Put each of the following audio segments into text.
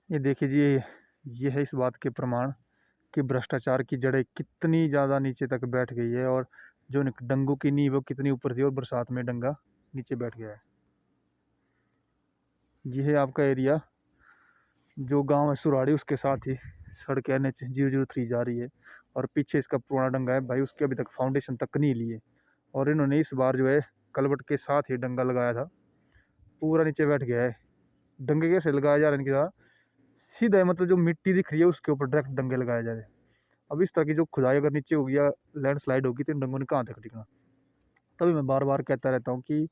ये देखिए जी, ये है इस बात के प्रमाण कि भ्रष्टाचार की जड़ें कितनी ज़्यादा नीचे तक बैठ गई है, और जो डंगों की नींव वो कितनी ऊपर थी और बरसात में डंगा नीचे बैठ गया है। ये है आपका एरिया, जो गांव है सुराड़ी, उसके साथ ही सड़क NH 003 जा रही है, और पीछे इसका पुराना डंगा है भाई, उसकी अभी तक फाउंडेशन तक नहीं ली है। और इन्होंने इस बार जो है कलवट के साथ ही डंगा लगाया था, पूरा नीचे बैठ गया है। डंगे कैसे लगाया जा रहा है इनके साथ, सीधा है, मतलब जो मिट्टी दिख रही है उसके ऊपर डायरेक्ट डंगे लगाए जा रहे हैं। अब इस तरह की जो खुदाई अगर नीचे होगी या लैंडस्लाइड होगी तो इन डंगों ने कहाँ तक टिकना। तभी मैं बार बार कहता रहता हूँ कि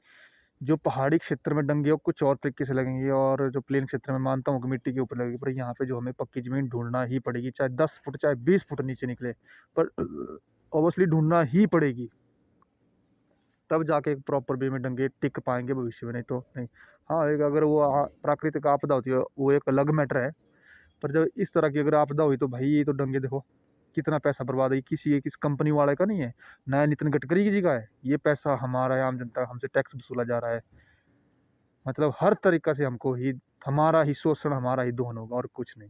जो पहाड़ी क्षेत्र में डंगे हो कुछ और तरीके से लगेंगे, और जो प्लेन क्षेत्र में मानता हूँ कि मिट्टी के ऊपर लगेगी, पर यहाँ पे जो हमें पक्की जमीन ढूंढना ही पड़ेगी, चाहे 10 फुट चाहे 20 फुट नीचे निकले, पर ऑब्वियसली ढूंढना ही पड़ेगी। तब जाके एक प्रॉपर वे में डंगे टिक पाएंगे भविष्य में, नहीं तो नहीं। हाँ, एक अगर वो प्राकृतिक आपदा होती है वो एक अलग मैटर है, पर जब इस तरह की अगर आपदा हुई तो भाई ये तो डंगे देखो कितना पैसा बर्बाद है। किस कंपनी वाले का नहीं है, नया नितिन गडकरी की जगह है, ये पैसा हमारा है, आम जनता हमसे टैक्स वसूला जा रहा है। मतलब हर तरीका से हमको ही, हमारा ही शोषण, हमारा ही दोहन होगा और कुछ नहीं।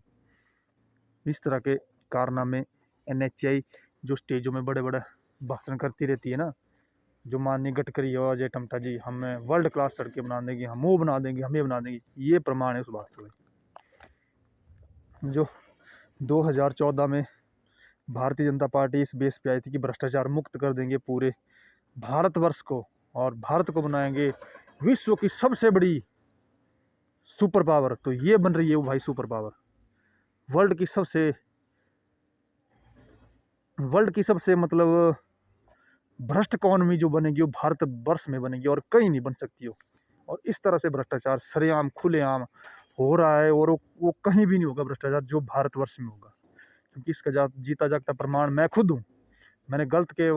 इस तरह के कारनामे NHI जो स्टेजों में बड़े बड़े भाषण करती रहती है ना, जो माननीय गडकरी और अजय टमटा जी, हमें वर्ल्ड क्लास सड़कें बना देंगे, हम वो बना देंगे, हम ये बना देंगे, ये प्रमाण है उस बात का। जो 2014 में भारतीय जनता पार्टी इस बेस पे आई थी कि भ्रष्टाचार मुक्त कर देंगे पूरे भारतवर्ष को, और भारत को बनाएंगे विश्व की सबसे बड़ी सुपर पावर, तो ये बन रही है वो भाई सुपर पावर। वर्ल्ड की सबसे मतलब भ्रष्ट इकॉनमी जो बनेगी वो भारत वर्ष में बनेगी, और कहीं नहीं बन सकती हो। और इस तरह से भ्रष्टाचार सरेआम खुलेआम हो रहा है, और वो कहीं भी नहीं होगा भ्रष्टाचार जो भारतवर्ष में होगा, क्योंकि इसका जीता जागता प्रमाण मैं खुद हूँ। मैंने गलत के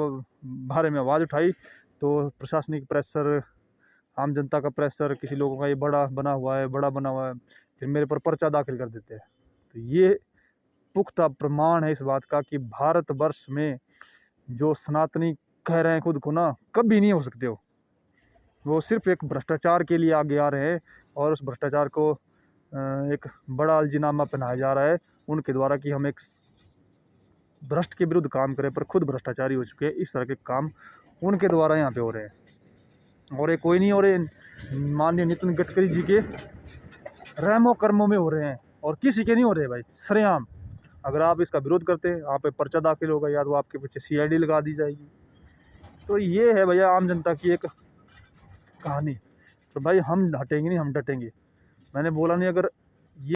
बारे में आवाज़ उठाई तो प्रशासनिक प्रेशर, आम जनता का प्रेशर, किसी लोगों का ये बड़ा बना हुआ है, फिर मेरे पर पर्चा दाखिल कर देते हैं। तो ये पुख्ता प्रमाण है इस बात का कि भारतवर्ष में जो सनातनी कह रहे हैं खुद को ना, कभी नहीं हो सकते हो। वो सिर्फ एक भ्रष्टाचार के लिए आगे आ रहे हैं, और उस भ्रष्टाचार को एक बड़ा अलजीनामा पहनाया जा रहा है उनके द्वारा कि हम एक भ्रष्ट के विरुद्ध काम करें, पर खुद भ्रष्टाचारी हो चुके हैं। इस तरह के काम उनके द्वारा यहाँ पे हो रहे हैं, और ये कोई नहीं हो रहे, माननीय नितिन गडकरी जी के रहमो कर्मों में हो रहे हैं, और किसी के नहीं हो रहे भाई, सरेआम। अगर आप इसका विरोध करते हैं, आप पे पर्चा दाखिल होगा, या तो आपके पीछे CID लगा दी जाएगी। तो ये है भैया आम जनता की एक कहानी। तो भाई हम हटेंगे नहीं, हम डटेंगे। मैंने बोला नहीं, अगर